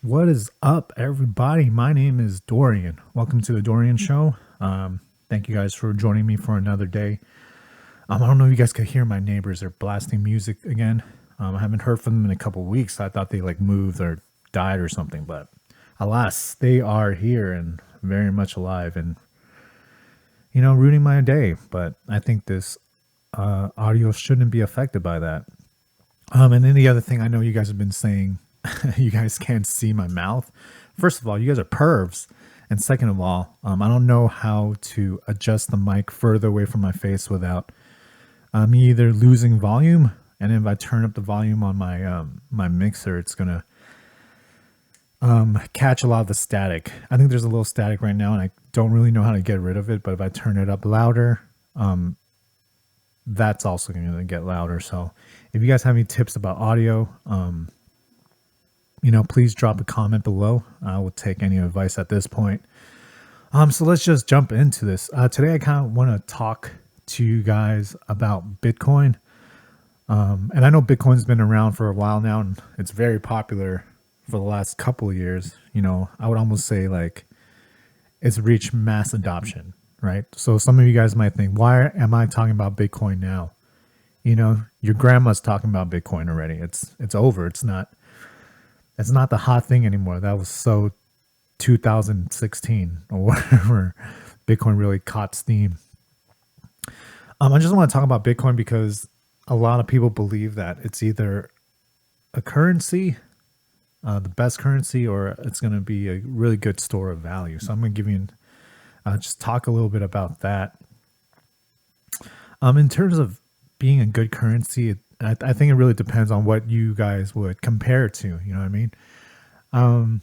What is up, everybody? My name is Dorian. Welcome to the Dorian Show. Thank you guys for joining me for another day. I don't know if you guys could hear my neighbors. They're blasting music again. I haven't heard from them in a couple of weeks. I thought they moved or died or something, but alas, they are here and very much alive and ruining my day. But I think this audio shouldn't be affected by that. And then the other thing I know you guys have been saying, you guys can't see my mouth. First of all, you guys are pervs. And second of all, I don't know how to adjust the mic further away from my face without me either losing volume. And if I turn up the volume on my mixer, it's going to catch a lot of the static. I think there's a little static right now, and I don't really know how to get rid of it. But if I turn it up louder, that's also going to get louder. So if you guys have any tips about audio, please drop a comment below. I will take any advice at this point. So let's just jump into this. Today, I kind of want to talk to you guys about Bitcoin. And I know Bitcoin's been around for a while now, and it's very popular for the last couple of years. I would almost say it's reached mass adoption, right? So some of you guys might think, why am I talking about Bitcoin now? Your grandma's talking about Bitcoin already. It's over. It's not the hot thing anymore. That was so 2016 or whatever. Bitcoin really caught steam. I just want to talk about Bitcoin because a lot of people believe that it's either a currency, the best currency, or it's going to be a really good store of value. So I'm going to give you just talk a little bit about that. In terms of being a good currency, I think it really depends on what you guys would compare it to. You know what I mean?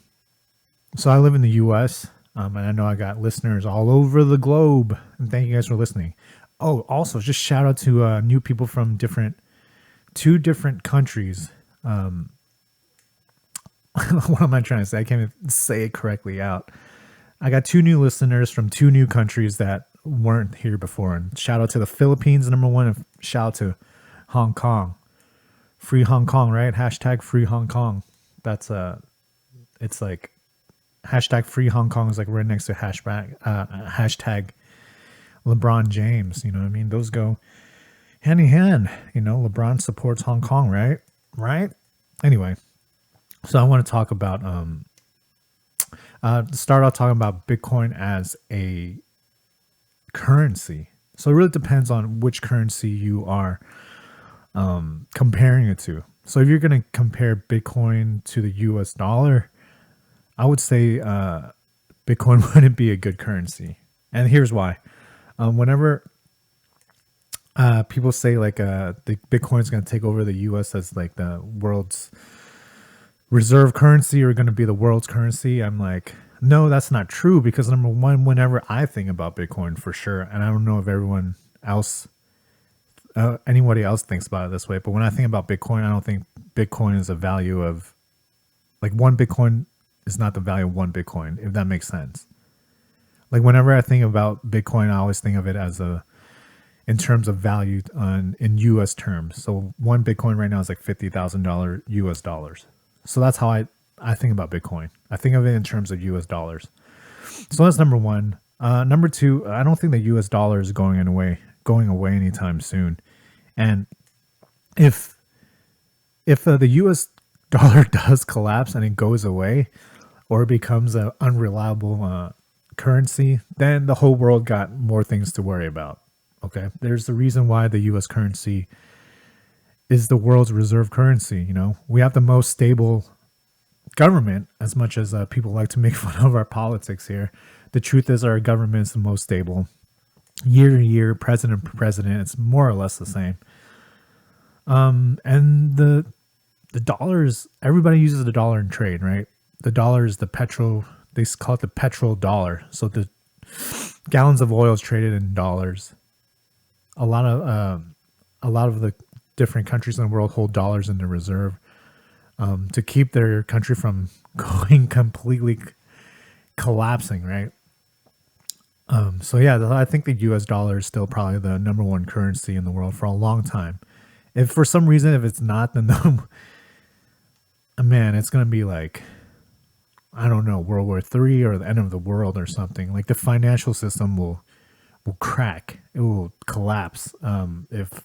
So I live in the U.S., and I know I got listeners all over the globe. And thank you guys for listening. Oh, also, just shout out to new people from two different countries. What am I trying to say? I can't even say it correctly out. I got two new listeners from two new countries that weren't here before. And shout out to the Philippines, number one, and shout out to Hong Kong. Free Hong Kong, right? Hashtag free Hong Kong. That's it's like hashtag free Hong Kong is like right next to hashtag LeBron James. You know what I mean? Those go hand in hand. LeBron supports Hong Kong, right? Right? Anyway, so I want to talk about start out talking about Bitcoin as a currency. So it really depends on which currency you are comparing it to. So if you're going to compare Bitcoin to the US dollar, I would say Bitcoin wouldn't be a good currency. And here's why. Whenever people say the Bitcoin is going to take over the US as the world's reserve currency or going to be the world's currency, I'm like, no, that's not true, because number one, whenever I think about Bitcoin, for sure, and I don't know if everyone else anybody else thinks about it this way, but when I think about Bitcoin, I don't think Bitcoin is a value of one Bitcoin is not the value of one Bitcoin, if that makes sense. Whenever I think about Bitcoin, I always think of it as in terms of value in US terms. So one Bitcoin right now is $50,000 US dollars. So that's how I think about Bitcoin. I think of it in terms of US dollars. So that's number one. Number two, I don't think the US dollar is going away anytime soon. And if the US dollar does collapse and it goes away or becomes an unreliable currency, then the whole world got more things to worry about. Okay, there's the reason why the US currency is the world's reserve currency. We have the most stable government, as much as people like to make fun of our politics here. The truth is our government is the most stable. Year to year, president to president, it's more or less the same. And the dollars, everybody uses the dollar in trade, right? The dollar is the petrol. They call it the petrol dollar. So the gallons of oil is traded in dollars. A lot of the different countries in the world hold dollars in the reserve to keep their country from going completely collapsing, right? So yeah, I think the US dollar is still probably the number one currency in the world for a long time. If for some reason, if it's not, then man, it's going to be I don't know, World War III or the end of the world or something, like the financial system will crack. It will collapse if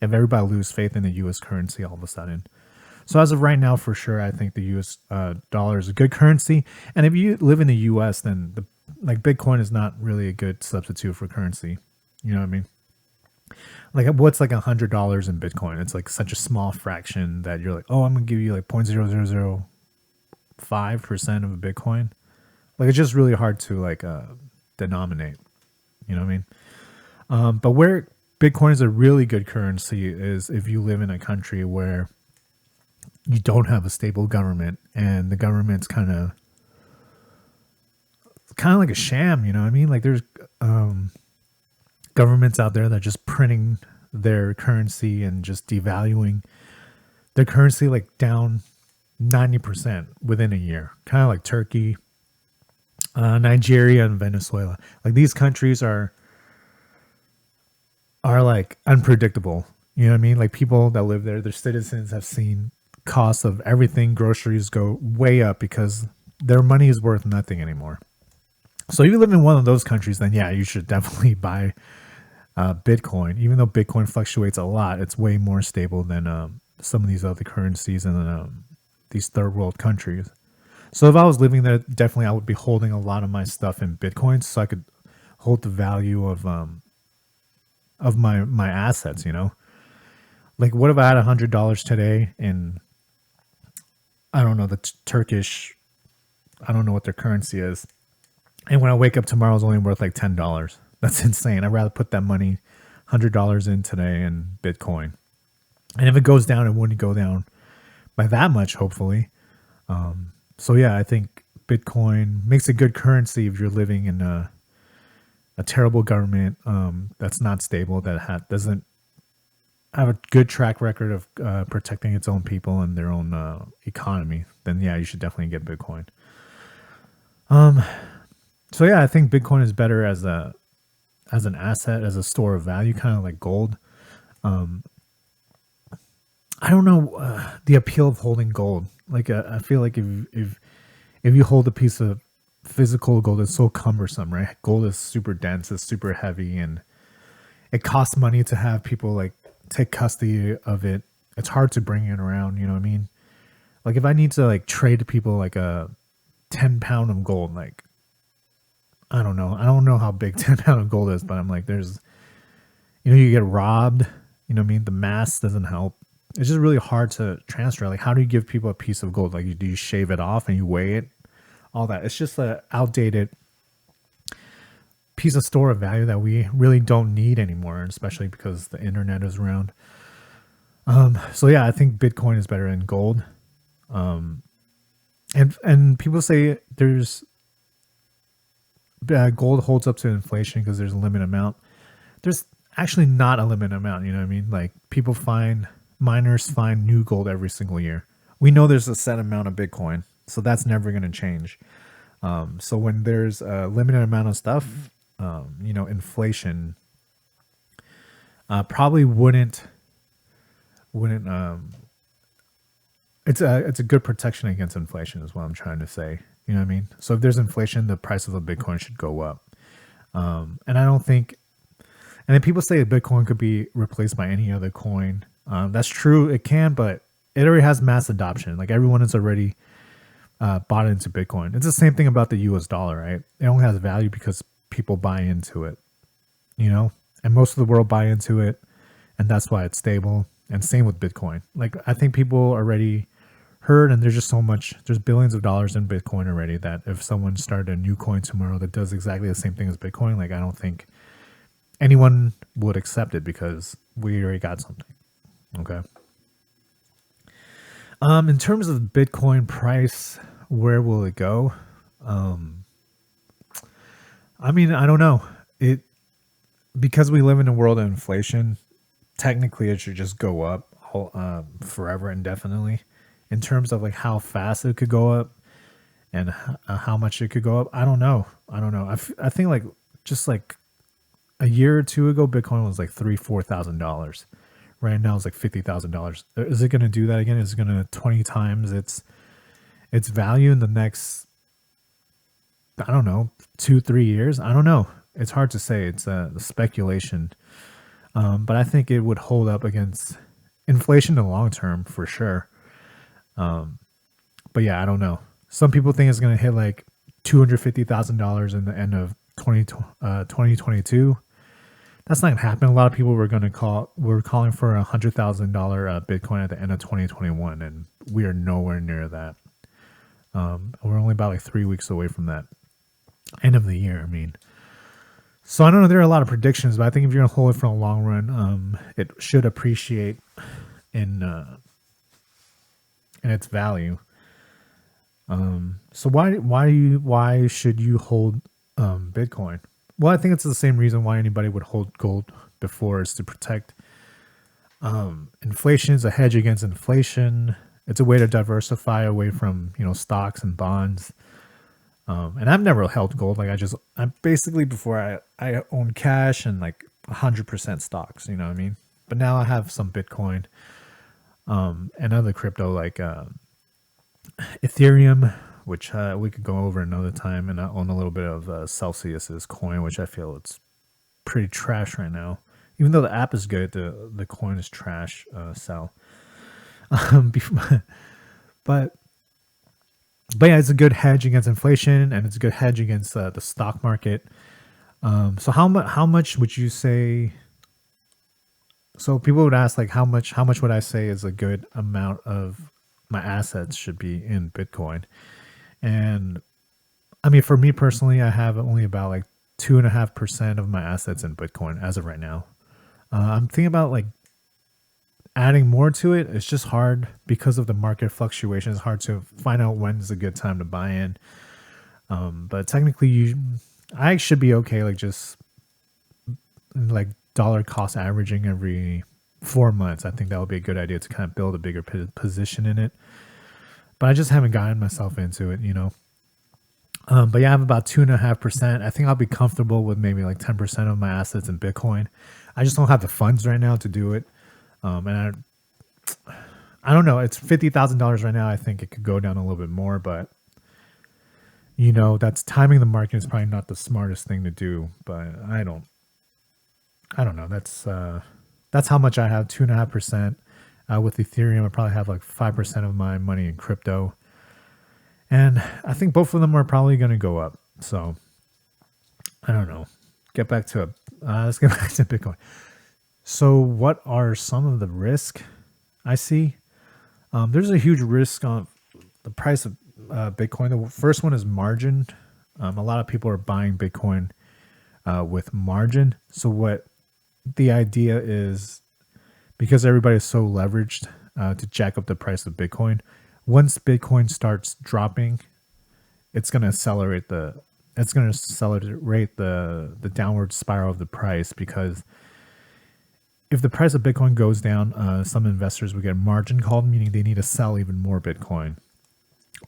everybody lose faith in the U.S. currency all of a sudden. So as of right now, for sure, I think the U.S. Dollar is a good currency. And if you live in the U.S., then like Bitcoin is not really a good substitute for currency. You know what I mean? Like what's like $100 in Bitcoin? It's like such a small fraction that you're like, oh, I'm gonna give you like 0.0005% of a Bitcoin. Like it's just really hard to like denominate. You know what I mean? But where Bitcoin is a really good currency is if you live in a country where you don't have a stable government and the government's kind of like a sham. You know what I mean? Like there's governments out there that are just printing their currency and just devaluing their currency like down 90% within a year. Kind of like Turkey, Nigeria, and Venezuela. Like these countries are like unpredictable. You know what I mean? Like people that live there, their citizens have seen costs of everything, groceries go way up because their money is worth nothing anymore. So if you live in one of those countries, then yeah, you should definitely buy Bitcoin. Even though Bitcoin fluctuates a lot, it's way more stable than some of these other currencies in these third world countries. So if I was living there, definitely I would be holding a lot of my stuff in Bitcoin so I could hold the value of my assets. You know, like what if I had $100 today in, I don't know, the Turkish, I don't know what their currency is. And when I wake up tomorrow, it's only worth like $10. That's insane. I'd rather put that money, $100 in today in Bitcoin. And if it goes down, it wouldn't go down by that much, hopefully. So yeah, I think Bitcoin makes a good currency if you're living in a terrible government that's not stable, that doesn't have a good track record of protecting its own people and their own economy. Then yeah, you should definitely get Bitcoin. So yeah, I think Bitcoin is better as an asset, as a store of value, kind of like gold. I don't know the appeal of holding gold. Like I feel like if you hold a piece of physical gold, it's so cumbersome, right? Gold is super dense, it's super heavy, and it costs money to have people like take custody of it. It's hard to bring it around. You know what I mean? Like if I need to like trade to people like a 10 pound of gold, like I don't know how big 10 pound of gold is, but I'm like, there's, you get robbed, you know what I mean? The mass doesn't help. It's just really hard to transfer. Like, how do you give people a piece of gold? Like, do you shave it off and you weigh it? All that. It's just an outdated piece of store of value that we really don't need anymore, especially because the internet is around. So yeah, I think Bitcoin is better than gold. And people say there's gold holds up to inflation because there's a limited amount. There's actually not a limited amount. You know what I mean? Like miners find new gold every single year. We know there's a set amount of Bitcoin, so that's never going to change. So when there's a limited amount of stuff, inflation probably wouldn't. It's a good protection against inflation, is what I'm trying to say. You know what I mean? So if there's inflation, the price of a Bitcoin should go up. And I don't think. And then people say that Bitcoin could be replaced by any other coin. That's true, it can, but it already has mass adoption. Like everyone has already bought into Bitcoin. It's the same thing about the US dollar, right? It only has value because people buy into it, and most of the world buy into it, and that's why it's stable. And same with Bitcoin. Like I think people already heard, and there's billions of dollars in Bitcoin already, that if someone started a new coin tomorrow that does exactly the same thing as Bitcoin, like I don't think anyone would accept it because we already got something. Okay. In terms of Bitcoin price, where will it go? I mean, I don't know. Because we live in a world of inflation, technically it should just go up forever, indefinitely. In terms of like how fast it could go up and how much it could go up, I don't know. I think like just like a year or two ago, Bitcoin was like $3,000-$4,000. Right now it's like $50,000. Is it going to do that again? Is it going to 20 times its its value in the next, I don't know, 2-3 years. I don't know. It's hard to say. It's speculation. But I think it would hold up against inflation in the long term for sure. But yeah, I don't know. Some people think it's going to hit like $250,000 in the end of 2022. That's not going to happen. A lot of people were calling for $100,000 Bitcoin at the end of 2021, and we are nowhere near that. We're only about like 3 weeks away from that end of the year. I mean, so I don't know. There are a lot of predictions, but I think if you're going to hold it for a long run, it should appreciate in its value. So why should you hold Bitcoin? Well, I think it's the same reason why anybody would hold gold before, is to protect inflation. It's a hedge against inflation. It's a way to diversify away from stocks and bonds. And I've never held gold. Like I basically, before I owned cash and like 100% stocks. You know what I mean? But now I have some Bitcoin, and other crypto like Ethereum, which we could go over another time, and I own a little bit of Celsius's coin, which I feel it's pretty trash right now. Even though the app is good, the coin is trash. But yeah, it's a good hedge against inflation, and it's a good hedge against the stock market. So how much would you say? So people would ask, like, how much would I say is a good amount of my assets should be in Bitcoin? And I mean, for me personally, I have only about like 2.5% of my assets in Bitcoin as of right now. I'm thinking about like adding more to it. It's just hard because of the market fluctuations. It's hard to find out when is a good time to buy in. But technically, I should be okay. Like just like dollar cost averaging every 4 months. I think that would be a good idea to kind of build a bigger position in it. But I just haven't gotten myself into it, But yeah, I have about 2.5%. I think I'll be comfortable with maybe like 10% of my assets in Bitcoin. I just don't have the funds right now to do it. And I don't know. It's $50,000 right now. I think it could go down a little bit more, but that's timing the market is probably not the smartest thing to do. But I don't know. That's how much I have. 2.5%. With Ethereum, I probably have like 5% of my money in crypto. And I think both of them are probably going to go up. So I don't know. Let's get back to Bitcoin. So what are some of the risk I see? There's a huge risk on the price of Bitcoin. The first one is margin. A lot of people are buying Bitcoin with margin. So what the idea is, because everybody is so leveraged to jack up the price of Bitcoin, once Bitcoin starts dropping, it's going to accelerate the downward spiral of the price. Because if the price of Bitcoin goes down, some investors would get margin called, meaning they need to sell even more Bitcoin.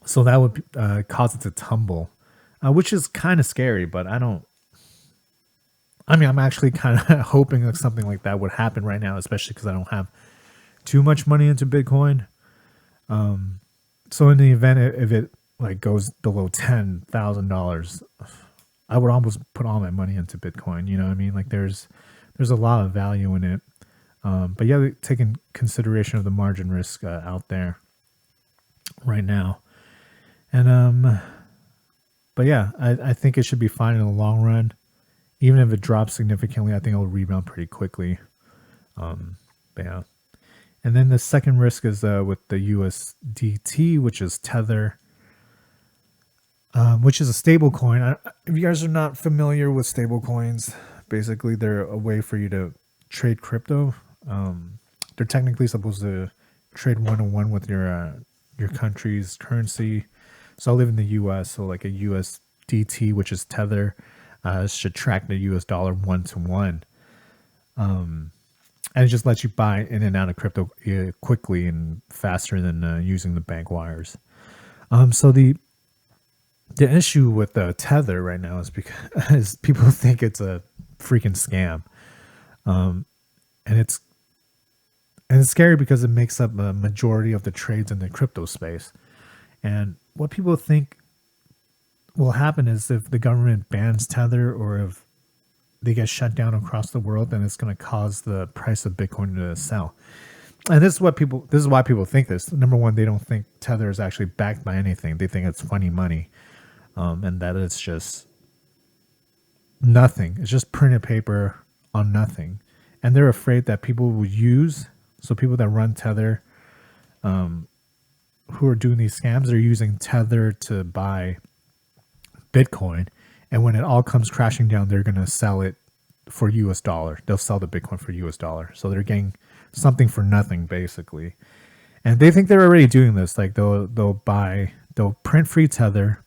So that would cause it to tumble, which is kind of scary. But I'm actually kind of hoping that something like that would happen right now, especially because I don't have too much money into Bitcoin. So in the event if it like goes below $10,000, I would almost put all my money into Bitcoin. You know what I mean? Like there's a lot of value in it. But yeah, taking consideration of the margin risk out there right now. And but yeah, I think it should be fine in the long run. Even if it drops significantly, I think it'll rebound pretty quickly. But yeah. And then the second risk is with the USDT, which is Tether, which is a stable coin. If you guys are not familiar with stable coins, basically they're a way for you to trade crypto. They're technically supposed to trade one-on-one with your country's currency. So I live in the US, so like a USDT, which is Tether, should track the US dollar 1-to-1. And it just lets you buy in and out of crypto quickly and faster than using the bank wires. So the issue with Tether right now is because people think it's a freaking scam. And it's scary because it makes up a majority of the trades in the crypto space. And what people think will happen is if the government bans Tether or if they get shut down across the world, then it's going to cause the price of Bitcoin to sell. And this is why people think this. Number one, they don't think Tether is actually backed by anything. They think it's funny money, and that it's just nothing. It's just printed paper on nothing. And they're afraid that people will people that run Tether, who are doing these scams, they're using Tether to buy Bitcoin. And when it all comes crashing down, they're going to sell it for US dollar. They'll sell the Bitcoin for US dollar. So they're getting something for nothing, basically. And they think they're already doing this. Like they'll print free Tether,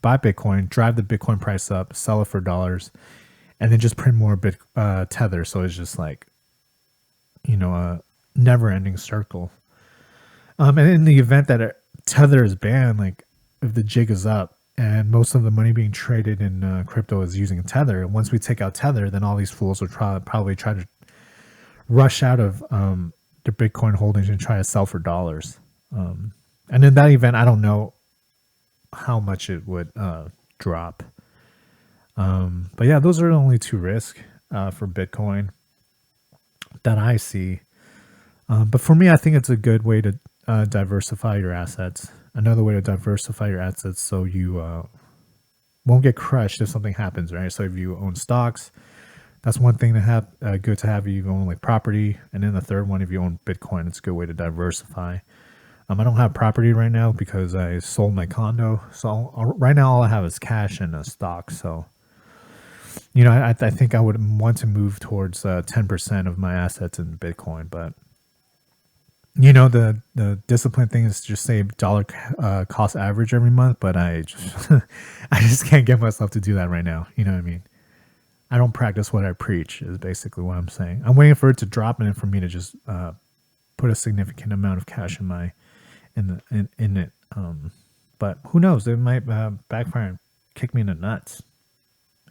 buy Bitcoin, drive the Bitcoin price up, sell it for dollars, and then just print more Tether. So it's just like, a never-ending circle. And in the event that Tether is banned, like if the jig is up and most of the money being traded in crypto is using Tether, and once we take out Tether, then all these fools will probably try to rush out of their Bitcoin holdings and try to sell for dollars. And in that event, I don't know how much it would drop. But yeah, those are the only two risks for Bitcoin that I see. But for me, I think it's a good way to diversify your assets. Another way to diversify your assets so you won't get crushed if something happens, right? So if you own stocks, that's one thing to have, good to have. You own like property. And then the third one, if you own Bitcoin, it's a good way to diversify. I don't have property right now because I sold my condo. So right now, all I have is cash and a stock. So, I think I would want to move towards 10% of my assets in Bitcoin. But, the discipline thing is just say dollar cost average every month. But I just can't get myself to do that right now. You know what I mean? I don't practice what I preach is basically what I'm saying. I'm waiting for it to drop and then for me to just put a significant amount of cash in it. But who knows? It might backfire and kick me in the nuts.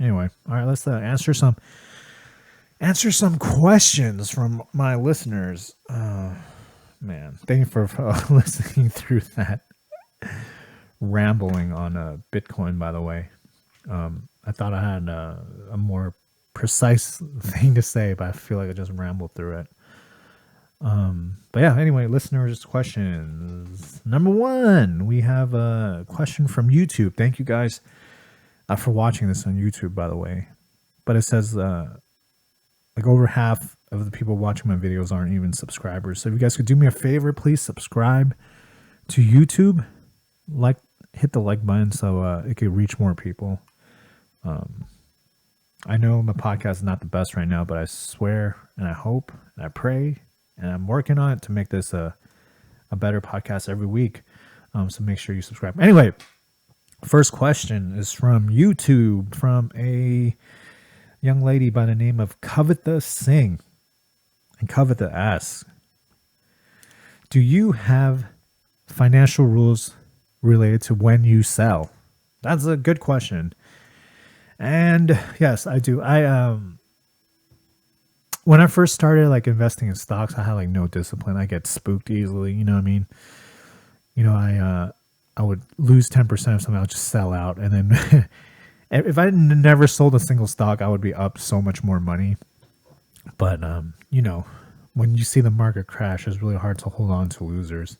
Anyway, all right, let's answer some questions from my listeners. Man, thank you for listening through that rambling on Bitcoin, by the way. I thought I had a more precise thing to say, but I feel like I just rambled through it. But yeah, anyway, listeners' questions. Number one, we have a question from YouTube. Thank you guys for watching this on YouTube, by the way. But it says like over half of the people watching my videos aren't even subscribers. So if you guys could do me a favor, please subscribe to YouTube. Hit the like button so it could reach more people. I know my podcast is not the best right now, but I swear and I hope and I pray and I'm working on it to make this a better podcast every week. So make sure you subscribe. Anyway, first question is from YouTube, from a young lady by the name of Kavita Singh. And Kavita asks, do you have financial rules related to when you sell? That's a good question. And yes, I do. When I first started like investing in stocks, I had like no discipline. I get spooked easily. You know what I mean? I would lose 10% of something. I'll just sell out. And then if I never sold a single stock, I would be up so much more money. But, when you see the market crash, it's really hard to hold on to losers.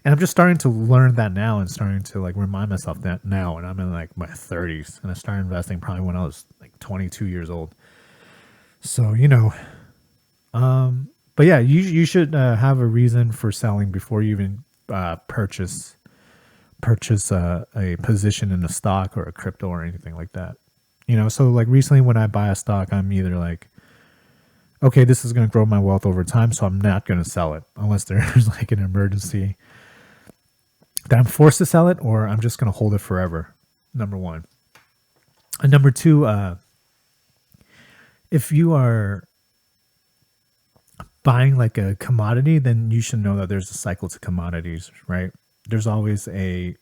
And I'm just starting to learn that now and starting to like remind myself that now. And I'm in like my 30s and I started investing probably when I was like 22 years old. So, but yeah, you should have a reason for selling before you even purchase a position in a stock or a crypto or anything like that. So like recently when I buy a stock, I'm either like, okay, this is going to grow my wealth over time, so I'm not going to sell it unless there's like an emergency that I'm forced to sell it, or I'm just going to hold it forever. Number one. And number two, if you are buying like a commodity, then you should know that there's a cycle to commodities, right? There's always it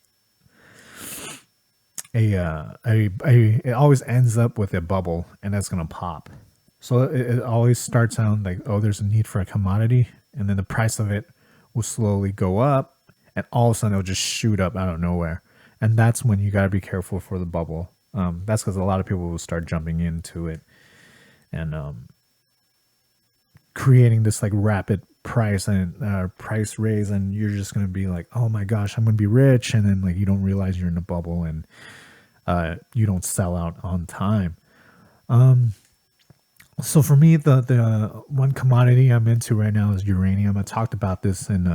always ends up with a bubble, and that's going to pop. So it always starts out like, oh, there's a need for a commodity, and then the price of it will slowly go up, and all of a sudden it'll just shoot up out of nowhere. And that's when you got to be careful for the bubble. That's because a lot of people will start jumping into it and creating this like rapid price raise, and you're just going to be like, oh my gosh, I'm going to be rich. And then like you don't realize you're in a bubble, and you don't sell out on time. So for me, the one commodity I'm into right now is uranium. I talked about this in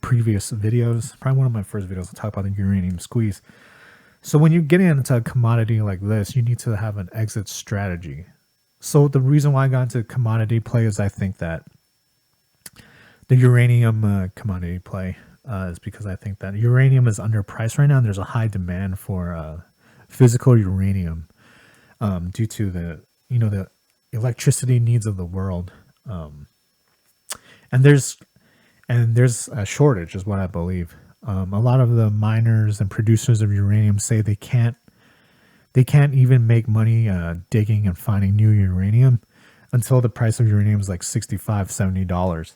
previous videos. Probably one of my first videos, I talk about the uranium squeeze. So when you get into a commodity like this, you need to have an exit strategy. So the reason why I got into commodity play is I think that the uranium commodity play is because I think that uranium is underpriced right now, and there's a high demand for physical uranium due to the electricity needs of the world, and there's a shortage, is what I believe. A lot of the miners and producers of uranium say they can't even make money digging and finding new uranium until the price of uranium is like $65-$70.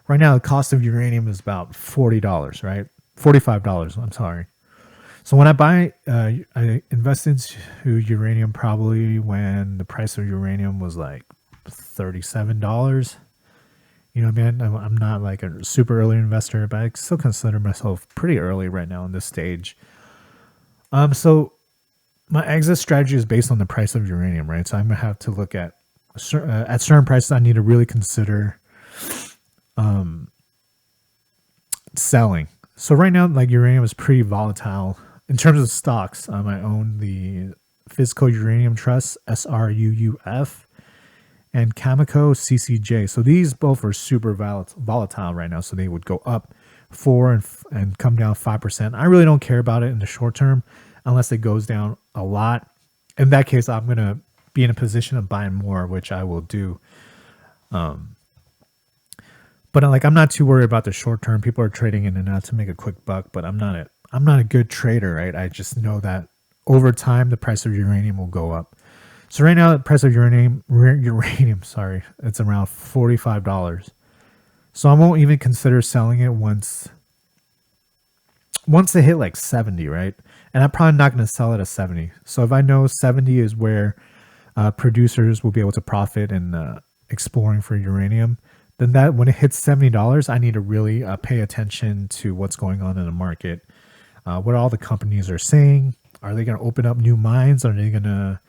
Right now, the cost of uranium is about $40, right? $45, I'm sorry. So when I buy, I invest into uranium probably when the price of uranium was like $37. You know what I mean? I'm not like a super early investor, but I still consider myself pretty early right now in this stage. So my exit strategy is based on the price of uranium, right? So I'm gonna have to look at certain prices. I need to really consider selling. So right now, like uranium is pretty volatile. In terms of stocks, I own the Physical Uranium Trust, SRUUF, and Cameco, CCJ. So these both are super volatile right now. So they would go up 4 and come down 5%. I really don't care about it in the short term unless it goes down a lot. In that case, I'm going to be in a position of buying more, which I will do. But like, I'm not too worried about the short term. People are trading in and out to make a quick buck, but I'm not a good trader, right? I just know that over time, the price of uranium will go up. So right now, the price of uranium, sorry, it's around $45. So I won't even consider selling it once they hit like 70, right? And I'm probably not going to sell it at 70. So if I know 70 is where producers will be able to profit in exploring for uranium, then that when it hits $70, I need to really pay attention to what's going on in the market. What all the companies are saying. Are they going to open up new mines? Are they going to,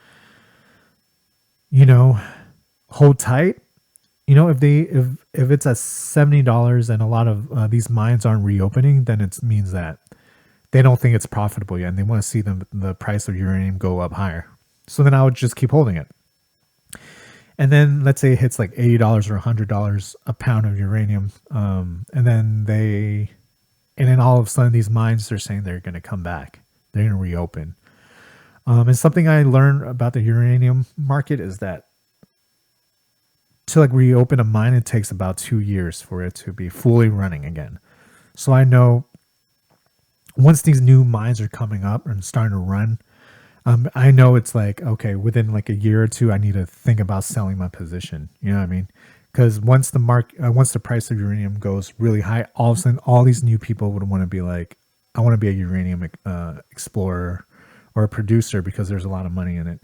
hold tight? If it's at $70 and a lot of these mines aren't reopening, then it means that they don't think it's profitable yet, and they want to see the price of uranium go up higher. So then I would just keep holding it. And then let's say it hits like $80 or $100 a pound of uranium, and then all of a sudden these mines are saying they're going to come back. They're going to reopen. And something I learned about the uranium market is that to like reopen a mine, it takes about 2 years for it to be fully running again. So I know once these new mines are coming up and starting to run, I know it's like, okay, within like a year or two, I need to think about selling my position. You know what I mean? Because once the price of uranium goes really high, all of a sudden, all these new people would want to be like, I want to be a uranium explorer or a producer because there's a lot of money in it.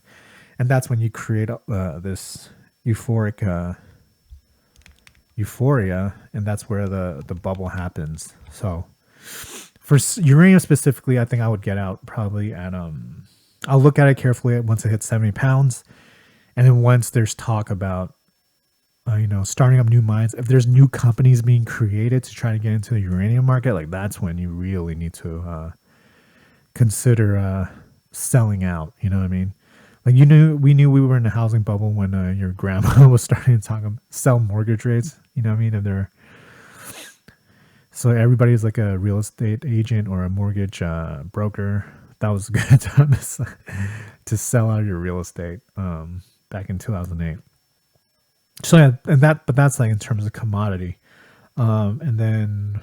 And that's when you create this euphoria, and that's where the bubble happens. So for uranium specifically, I think I would get out probably at I'll look at it carefully once it hits 70 pounds, and then once there's talk about starting up new mines, if there's new companies being created to try to get into the uranium market, like that's when you really need to consider selling out. You know what I mean? Like we knew we were in a housing bubble when your grandma was starting to sell mortgage rates. You know what I mean? So everybody's like a real estate agent or a mortgage broker. That was a good time to sell out your real estate back in 2008. So yeah, but that's like in terms of commodity. And then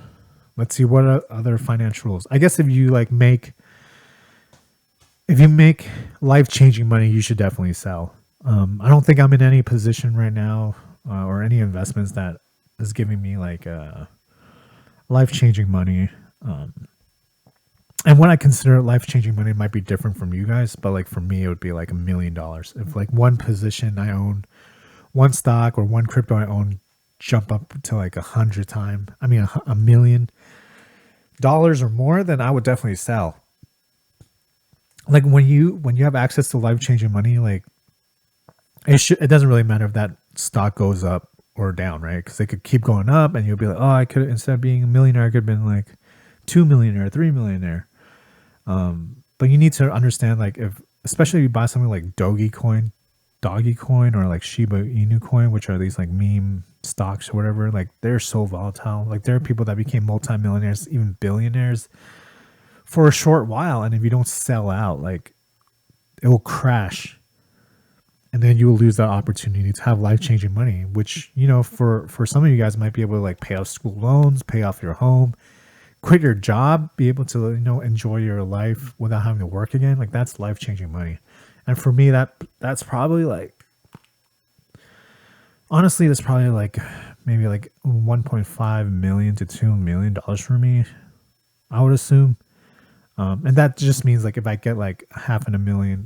let's see what other financial rules. I guess if you make life-changing money, you should definitely sell. I don't think I'm in any position right now or any investments that is giving me like life-changing money. And when I consider life-changing money, it might be different from you guys, but like for me, it would be like $1 million. If like one position I own, one stock or one crypto I own, jump up to like 100 times, I mean $1 million or more, then I would definitely sell. Like when you have access to life-changing money, like it doesn't really matter if that stock goes up or down, right? Because they could keep going up, and you'll be like, oh, I could, instead of being a millionaire, I could have been like 2 millionaire, 3 millionaire. But you need to understand, like, especially if you buy something like Doggy Coin, or like Shiba Inu coin, which are these like meme stocks or whatever, like they're so volatile. Like there are people that became multimillionaires, even billionaires, for a short while, and if you don't sell out, like it will crash, and then you will lose that opportunity to have life-changing money, which, you know, for some of you guys might be able to like pay off school loans, pay off your home, quit your job, be able to, you know, enjoy your life without having to work again. Like that's life-changing money. And for me, that's probably like, honestly, that's probably like maybe like 1.5 million to $2 million for me, I would assume. And that just means like if I get like $500,000,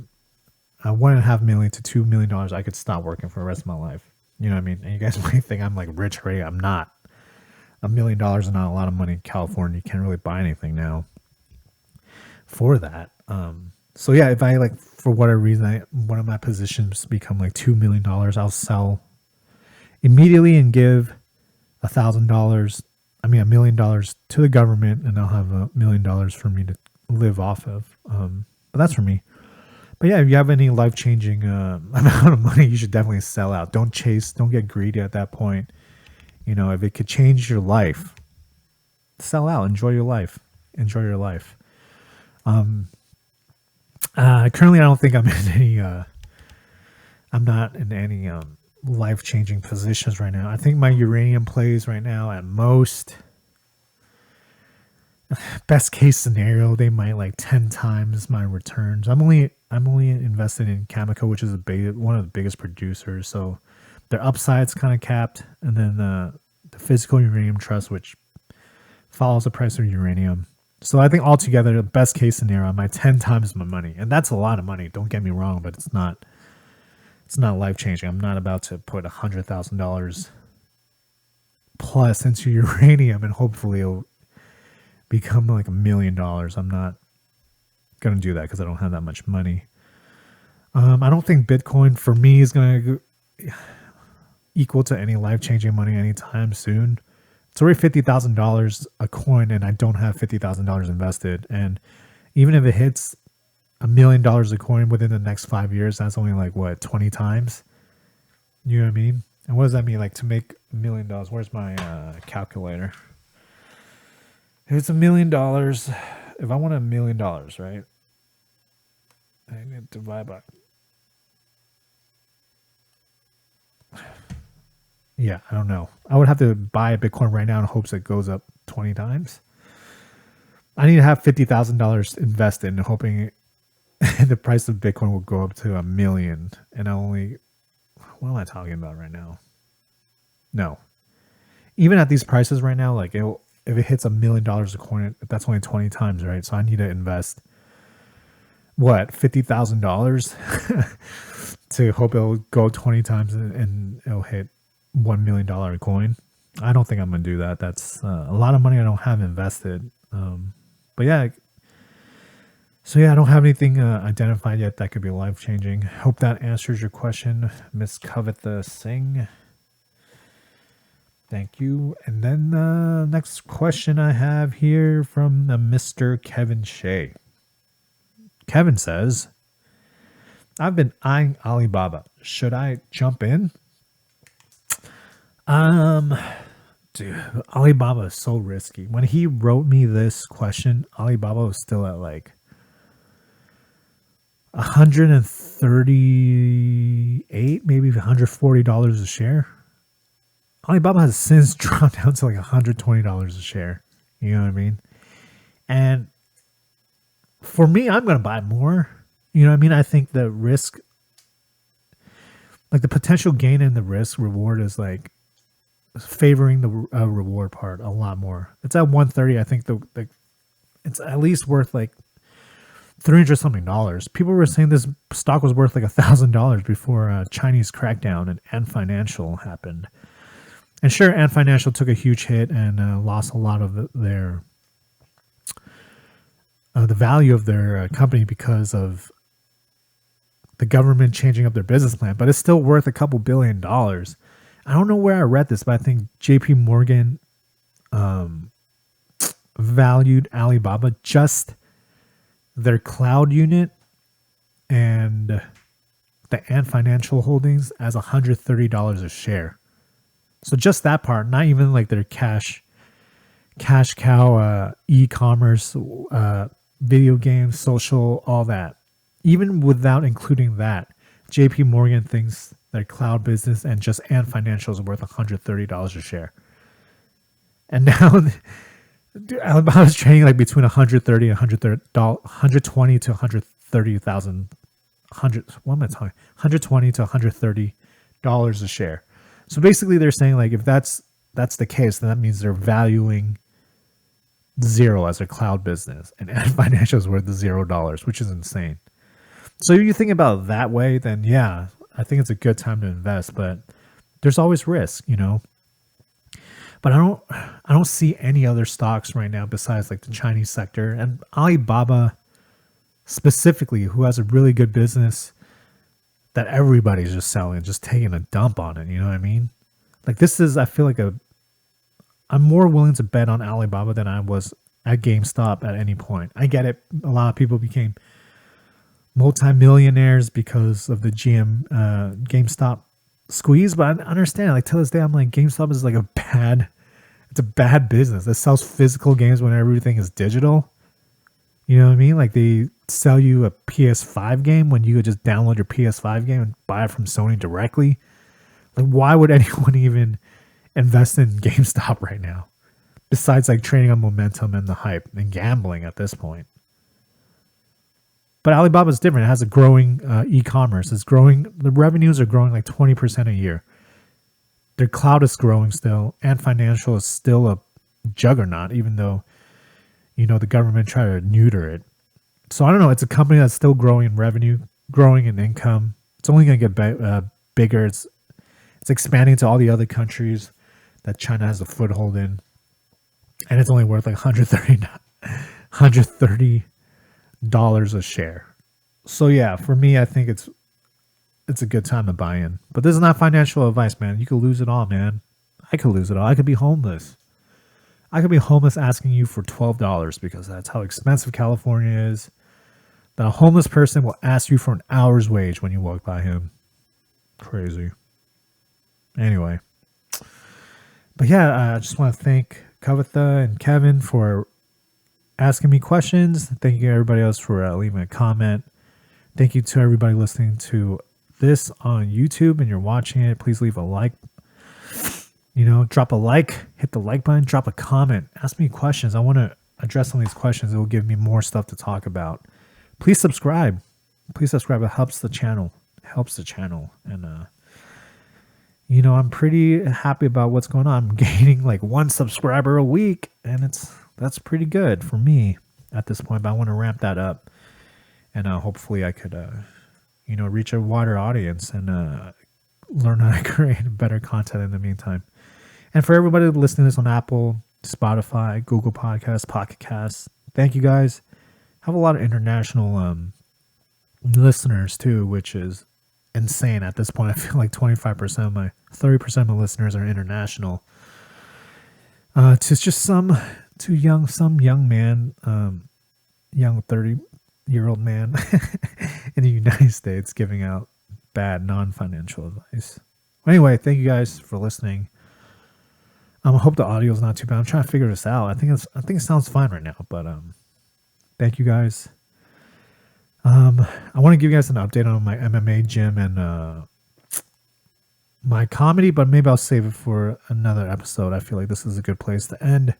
$1.5 million to $2 million, I could stop working for the rest of my life. You know what I mean? And you guys might think I'm like rich already. I'm not. $1 million is not a lot of money in California. You can't really buy anything now for that. So yeah, if I like, for whatever reason, one of my positions become like $2 million, I'll sell immediately and give $1 million to the government, and I'll have $1 million for me to live off of. But that's for me. But yeah, if you have any life-changing amount of money, you should definitely sell out. Don't get greedy at that point. You know, if it could change your life, sell out. Enjoy your life. Currently, I don't think I'm in any. I'm not in any life-changing positions right now. I think my uranium plays right now at most. Best case scenario, they might like 10 times my returns. I'm only invested in Cameco, which is one of the biggest producers. So their upside's kind of capped, and then the physical uranium trust, which follows the price of uranium. So I think altogether, the best case scenario, I might 10 times my money, and that's a lot of money. Don't get me wrong, but it's not life changing. I'm not about to put $100,000 plus into uranium and hopefully it'll become like $1 million. I'm not gonna do that because I don't have that much money. I don't think Bitcoin for me is gonna equal to any life-changing money anytime soon. It's already $50,000 a coin, and I don't have $50,000 invested. And even if it hits $1 million a coin within the next 5 years, that's only like what, 20 times. You know what I mean? And what does that mean? Like to make $1 million? Where's my calculator? If it's $1 million, if I want $1 million, right? I need to divide by. Yeah, I don't know. I would have to buy a Bitcoin right now in hopes it goes up 20 times. I need to have $50,000 invested and hoping the price of Bitcoin will go up to $1 million. And what am I talking about right now? No. Even at these prices right now, like if it hits $1 million a coin, that's only 20 times, right? So I need to invest what, $50,000 to hope it'll go 20 times and it'll hit $1 million a coin. I don't think I'm gonna do that. That's a lot of money I don't have invested. But yeah, so yeah, I don't have anything identified yet that could be life changing. Hope that answers your question, Miss Kavitha Singh. Thank you. And then the next question I have here from Mr. Kevin Shea. Kevin says, I've been eyeing Alibaba. Should I jump in? Dude, Alibaba is so risky. When he wrote me this question, Alibaba was still at like $138, maybe $140 a share. Alibaba has since dropped down to like $120 a share. You know what I mean? And for me, I'm going to buy more. You know what I mean? I think the risk, like the potential gain in the risk reward is like favoring the reward part a lot more. It's at 130. I think the it's at least worth like $300 something. People were saying this stock was worth like $1,000 before Chinese crackdown and Ant Financial happened. And sure, Ant Financial took a huge hit and lost a lot of their the value of their company because of the government changing up their business plan. But it's still worth a couple $1 billion. I don't know where I read this, but I think JP Morgan valued Alibaba, just their cloud unit and the Ant Financial holdings, as $130 a share. So just that part, not even like their cash cow, e-commerce, video games, social, all that. Even without including that, JP Morgan thinks their cloud business and just Ant Financial is worth $130 a share. And now Alibaba's trading like between 130 and 120 to 130,000, what am I talking? 120 to $130 a share. So basically they're saying like if that's the case, then that means they're valuing zero as their cloud business, and Ant Financial is worth $0, which is insane. So if you think about it that way, then yeah, I think it's a good time to invest, but there's always risk, you know. But I don't see any other stocks right now besides like the Chinese sector and Alibaba specifically, who has a really good business that everybody's just selling, just taking a dump on it. You know what I mean? Like this is, I feel like I'm more willing to bet on Alibaba than I was at GameStop at any point. I get it. A lot of people became multimillionaires because of the GameStop squeeze, but I understand. Like till this day, I'm like, GameStop is like it's a bad business. It sells physical games when everything is digital. You know what I mean? Like they sell you a PS5 game when you could just download your PS5 game and buy it from Sony directly. Like why would anyone even invest in GameStop right now? Besides like trading on momentum and the hype and gambling at this point. But Alibaba is different. It has a growing e-commerce. It's growing. The revenues are growing like 20% a year. Their cloud is growing still. Ant Financial is still a juggernaut, even though, you know, the government tried to neuter it. So I don't know. It's a company that's still growing in revenue, growing in income. It's only going to get bigger. It's expanding to all the other countries that China has a foothold in. And it's only worth like $130 a share. So yeah, for me, I think it's a good time to buy in. But this is not financial advice, man. You could lose it all, man. I could lose it all. I could be homeless. I could be homeless asking you for $12 because that's how expensive California is. That a homeless person will ask you for an hour's wage when you walk by him. Crazy. Anyway. But yeah, I just want to thank Kavitha and Kevin for asking me questions. Thank you everybody else for leaving a comment. Thank you to everybody listening to this on YouTube and you're watching it. Please leave a like. You know, drop a like, hit the like button, drop a comment, ask me questions. I want to address some of these questions. It will give me more stuff to talk about. Please subscribe. Please subscribe. It helps the channel. And you know, I'm pretty happy about what's going on. I'm gaining like 1 subscriber a week, and that's pretty good for me at this point. But I want to ramp that up, and hopefully I could, you know, reach a wider audience and learn how to create better content in the meantime. And for everybody listening to this on Apple, Spotify, Google Podcasts, Pocket Casts, thank you guys. I have a lot of international listeners too, which is insane at this point. I feel like 30% of my listeners are international. It's just some young man, young 30-year-old man in the United States giving out bad non-financial advice. Anyway, thank you guys for listening. I hope the audio is not too bad. I'm trying to figure this out. I think it sounds fine right now, but thank you guys. I want to give you guys an update on my MMA gym and my comedy, but maybe I'll save it for another episode. I feel like this is a good place to end.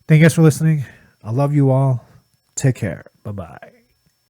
Thank you guys for listening. I love you all. Take care. Bye-bye.